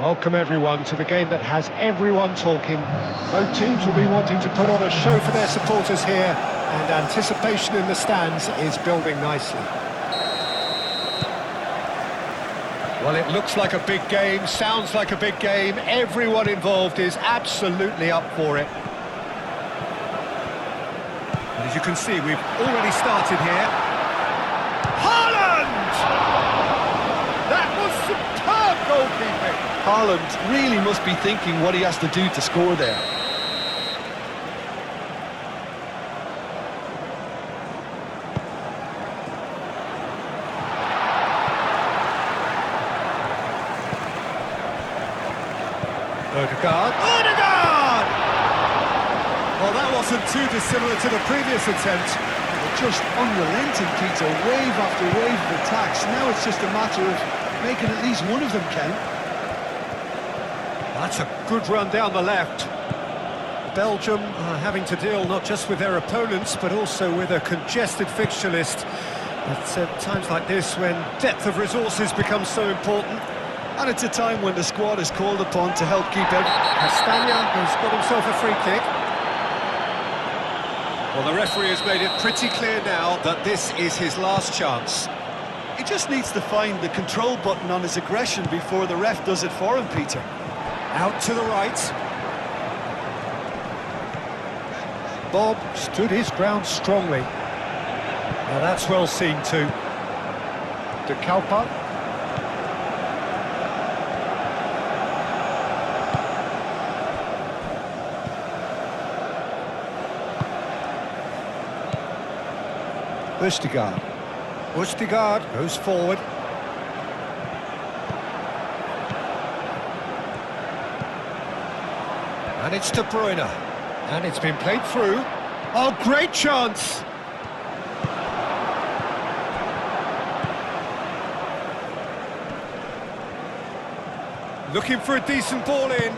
Welcome everyone to the game that has everyone talking. Both teams will be wanting to put on a show for their supporters here, and anticipation in the stands is building nicely. Well, it looks like a big game, sounds like a big game. Everyone involved is absolutely up for it. And as you can see, we've already started here. Haaland! That was superb goalkeeping. Haaland really must be thinking what he has to do to score there. Odegaard! Well, that wasn't too dissimilar to the previous attempt. Just unrelenting, Peter, wave after wave of attacks. Now it's just a matter of making at least one of them count. That's a good run down the left. Belgium are having to deal not just with their opponents, but also with a congested fixture list. At times like this, when depth of resources becomes so important. And it's a time when the squad is called upon to help keep everything. Castagna has got himself a free kick. Well, the referee has made it pretty clear now that this is his last chance. He just needs to find the control button on his aggression before the ref does it for him, Peter. Out to the right. Bob stood his ground strongly. Now that's well seen too. De Kalpa. Odegaard goes forward. And it's De Bruyne. And it's been played through. Oh, great chance! Looking for a decent ball in.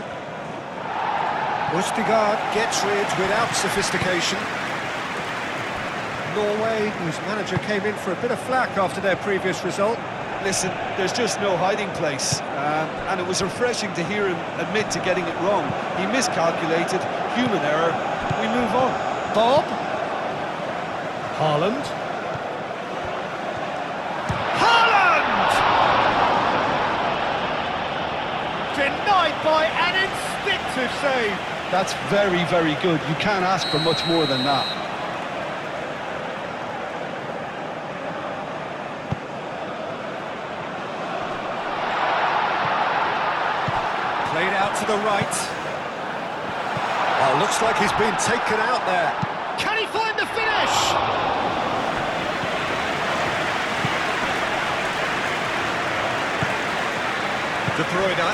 Odegaard gets rid without sophistication. Norway, whose manager came in for a bit of flack after their previous result. Listen, there's just no hiding place. And it was refreshing to hear him admit to getting it wrong. He miscalculated, human error. We move on. Bob. Haaland. Haaland! Denied by an instinctive save. That's very, very good. You can't ask for much more than that. Played out to the right. Oh, looks like he's been taken out there. Can he find the finish? De Bruyne.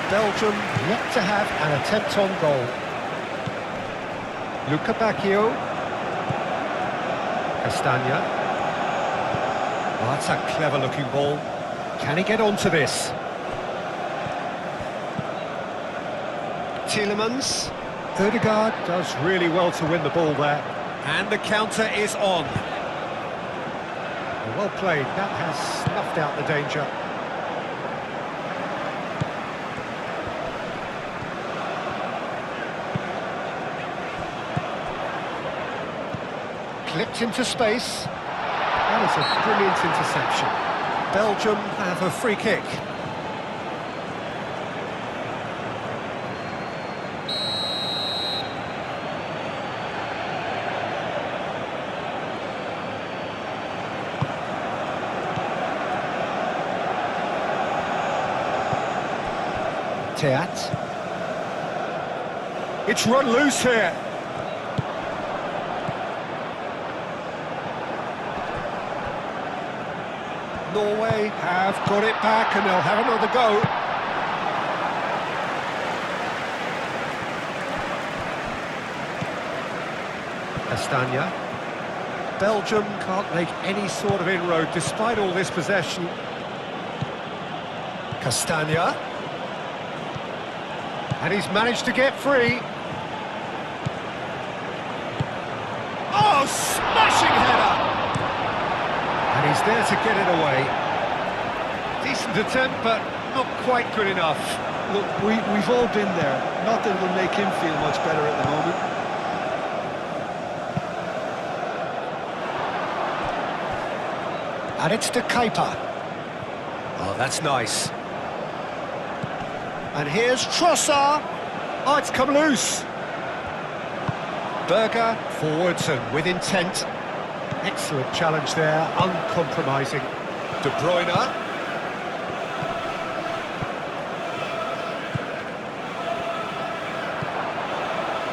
Belgium yet to have an attempt on goal. Luca Bacchio. Castagna. Oh, that's a clever-looking ball. Can he get onto this? Tielemans. Odegaard does really well to win the ball there. And the counter is on. Well played, that has snuffed out the danger. Clipped into space. That is a brilliant interception. Belgium have a free kick. It's run loose here. Norway have got it back and they'll have another go. Castagna. Belgium can't make any sort of inroad despite all this possession. Castagna. And he's managed to get free. Oh, smashing header! And he's there to get it away. Decent attempt, but not quite good enough. Look, we've all been there. Not that it'll make him feel much better at the moment. And it's to Kuiper. Oh, that's nice. And here's Trossard. Oh, it's come loose. Berger forwards and with intent. Excellent challenge there, uncompromising. De Bruyne.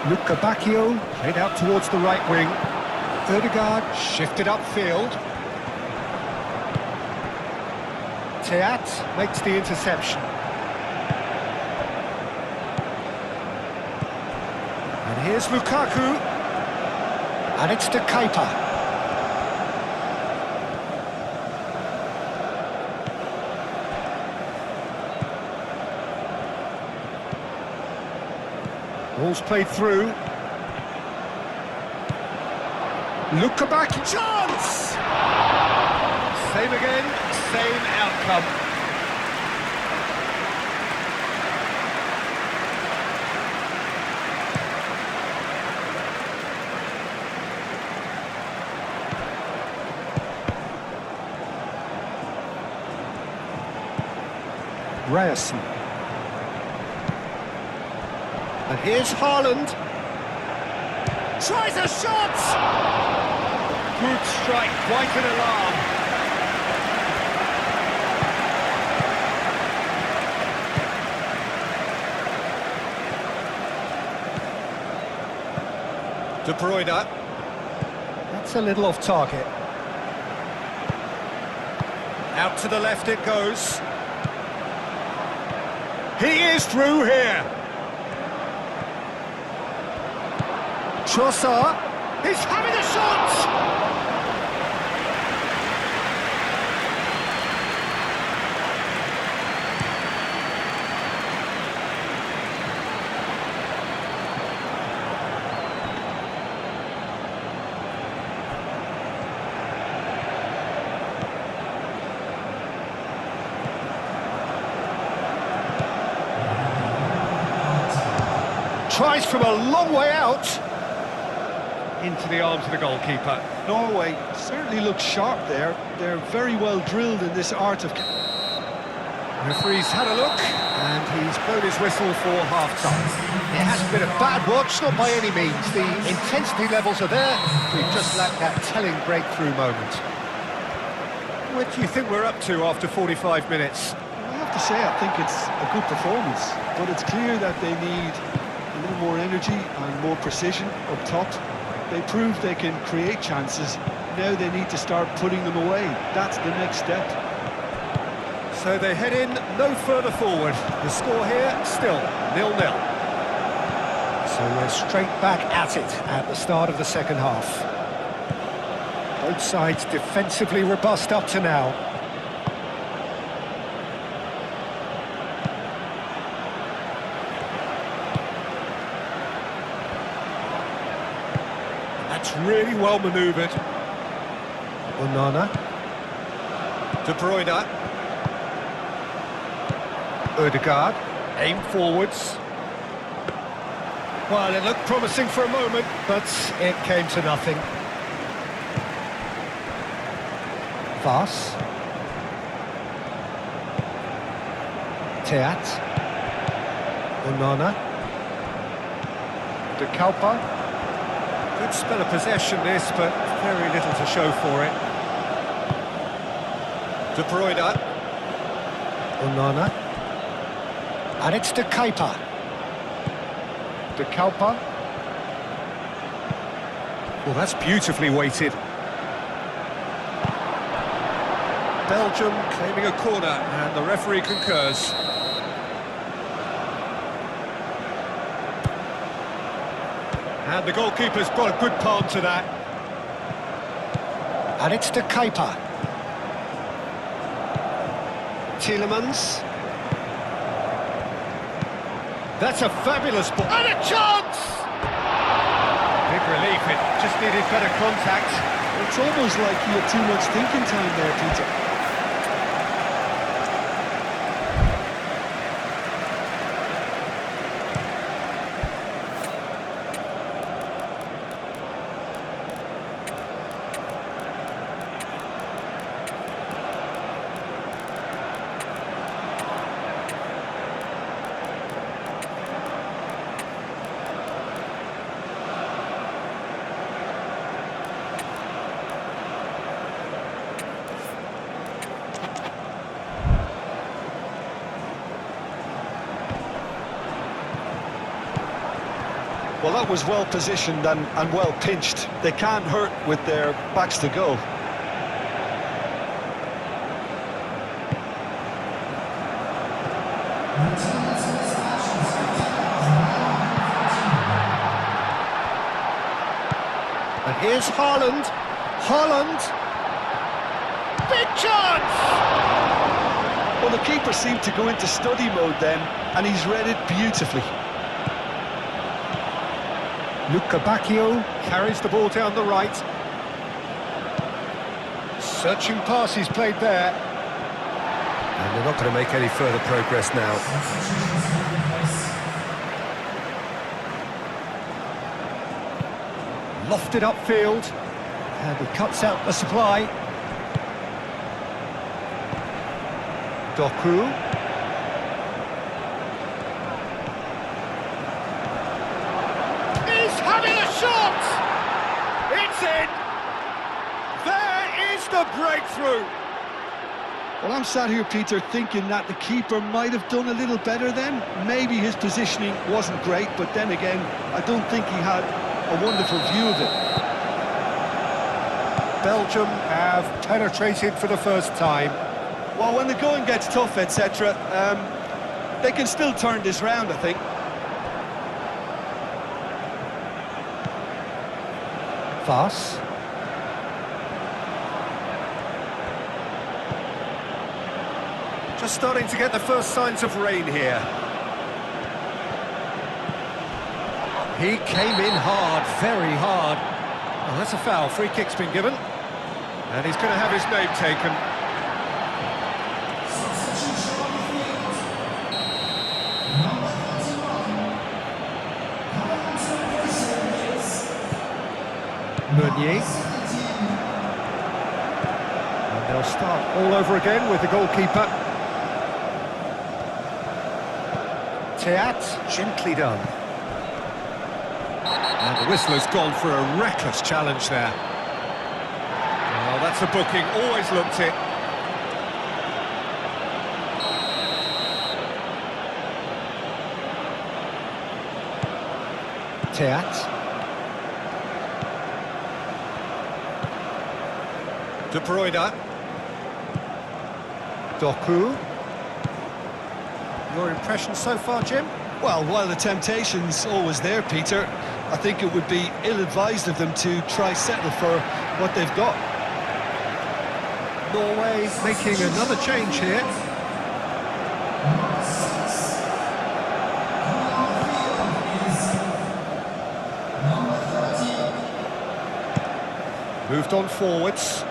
Luca Bacchio played out towards the right wing. Ødegaard shifted upfield. Teat makes the interception. And here's Lukaku. And it's to Kuiper. Ball's played through. Luca Bacchio. Chance! Same again, same outcome. Ryerson. And here's Haaland. Tries a shot! Good strike, quite an alarm. De Bruyne. That's a little off target. Out to the left it goes. He is through here. Trossard, he's having a shot! Tries from a long way out. Into the arms of the goalkeeper. Norway certainly looks sharp there. They're very well drilled in this art of... Referee's had a look, and he's blown his whistle for half-time. It hasn't been a bad watch, not by any means. The intensity levels are there. We've just lacked that telling breakthrough moment. What do you think we're up to after 45 minutes? I have to say, I think it's a good performance, but it's clear that they need a little more energy and more precision up top. They proved they can create chances. Now they need to start putting them away. That's the next step. So they head in no further forward. The score here, still 0-0. So we're straight back at it at the start of the second half. Both sides defensively robust up to now. That's really well manoeuvred. Onana. De Bruyne. Ødegaard. Aim forwards. Well, it looked promising for a moment, but it came to nothing. Vaz. Teat. Onana. De Kuiper. Good spell of possession this, but very little to show for it. De Bruyne. Onana. And it's to Kuiper. De Kuiper. Well, that's beautifully weighted. Belgium claiming a corner, and the referee concurs. And the goalkeeper's got a good palm to that. And it's to Kuiper. Tielemans. That's a fabulous ball. And a chance! Big relief, it just needed better contact. It's almost like he had too much thinking time there, Peter. Well, that was well positioned and well pinched. They can't hurt with their backs to goal. And here's Haaland. Haaland. Big chance! Well, the keeper seemed to go into study mode then, and he's read it beautifully. Luca Bacchio carries the ball down the right. Searching pass he's played there. And they're not going to make any further progress now. Lofted upfield. And he cuts out the supply. Doku. He's having a shot! It's in! There is the breakthrough! Well, I'm sat here, Peter, thinking that the keeper might have done a little better then. Maybe his positioning wasn't great, but then again, I don't think he had a wonderful view of it. Belgium have penetrated for the first time. Well, when the going gets tough, etc., they can still turn this round, I think. Voss. Just starting to get the first signs of rain here. He came in hard, very hard. Oh, that's a foul. Free kick's been given. And he's going to have his name taken. Meunier. And they'll start all over again with the goalkeeper. Teat, gently done. And the whistler's gone for a reckless challenge there. Oh, that's a booking, always looked it. Teat. De Bruyne. Doku. Your impression so far, Jim? Well, while the temptation's always there, Peter, I think it would be ill-advised of them to try settle for what they've got. Norway making another change here. Moved on forwards.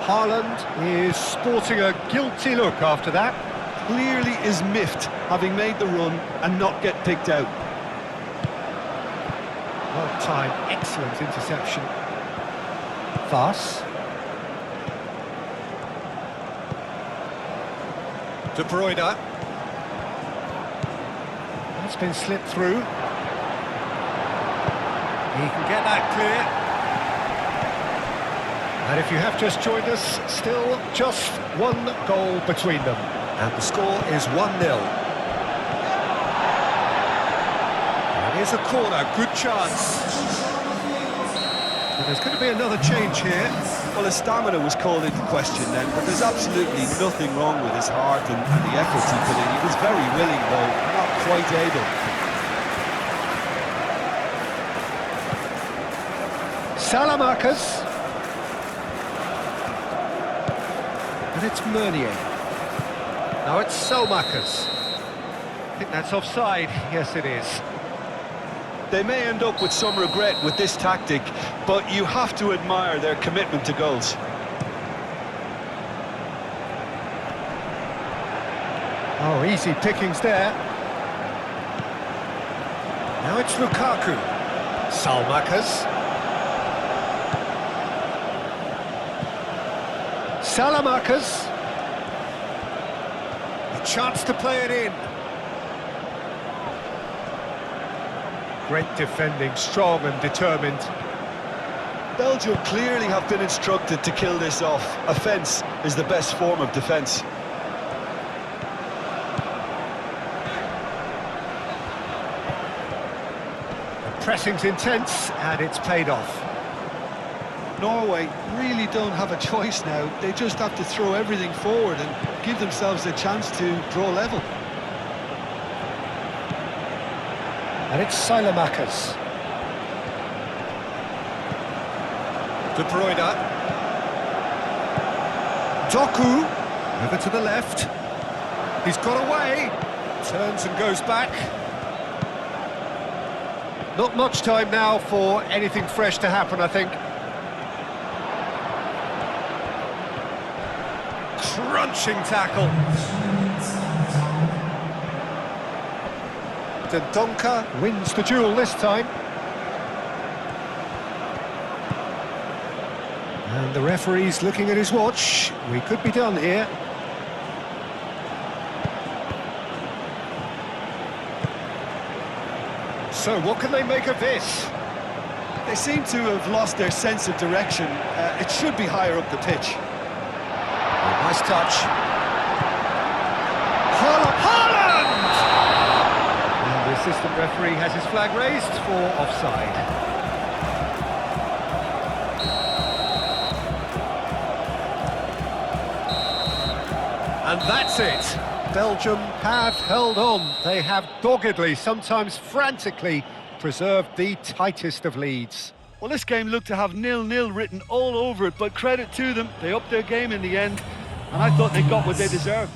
Haaland is sporting a guilty look after that. Clearly is miffed, having made the run and not get picked out. Well timed, excellent interception. Voss. De Bruyne. That's been slipped through. He can get that clear. And if you have just joined us, still just one goal between them. And the score is 1-0. And here's a corner, good chance. And there's going to be another change here. Well, his stamina was called into question then, but there's absolutely nothing wrong with his heart and the effort he put in. He was very willing, though, not quite able. Salamakers. And it's Meunier. Now it's Selmakers. I think that's offside. Yes, it is. They may end up with some regret with this tactic, but you have to admire their commitment to goals. Oh, easy pickings there. Now it's Lukaku. Selmakers. Salamakers. A chance to play it in. Great defending, strong and determined. Belgium clearly have been instructed to kill this off. Offence is the best form of defence. pressing's intense, and it's paid off. Norway really don't have a choice now. They just have to throw everything forward and give themselves a chance to draw level. And it's Sailamakers. De Bruyne. Doku, over to the left. He's got away. Turns and goes back. Not much time now for anything fresh to happen, I think. Crunching tackle. Dendonka wins the duel this time. And the referee's looking at his watch. We could be done here. So what can they make of this? They seem to have lost their sense of direction. It should be higher up the pitch. Nice touch. Haaland! And the assistant referee has his flag raised for offside. And that's it. Belgium have held on. They have doggedly, sometimes frantically, preserved the tightest of leads. Well, this game looked to have 0-0 written all over it, but credit to them. They upped their game in the end, and I thought they got what they deserved.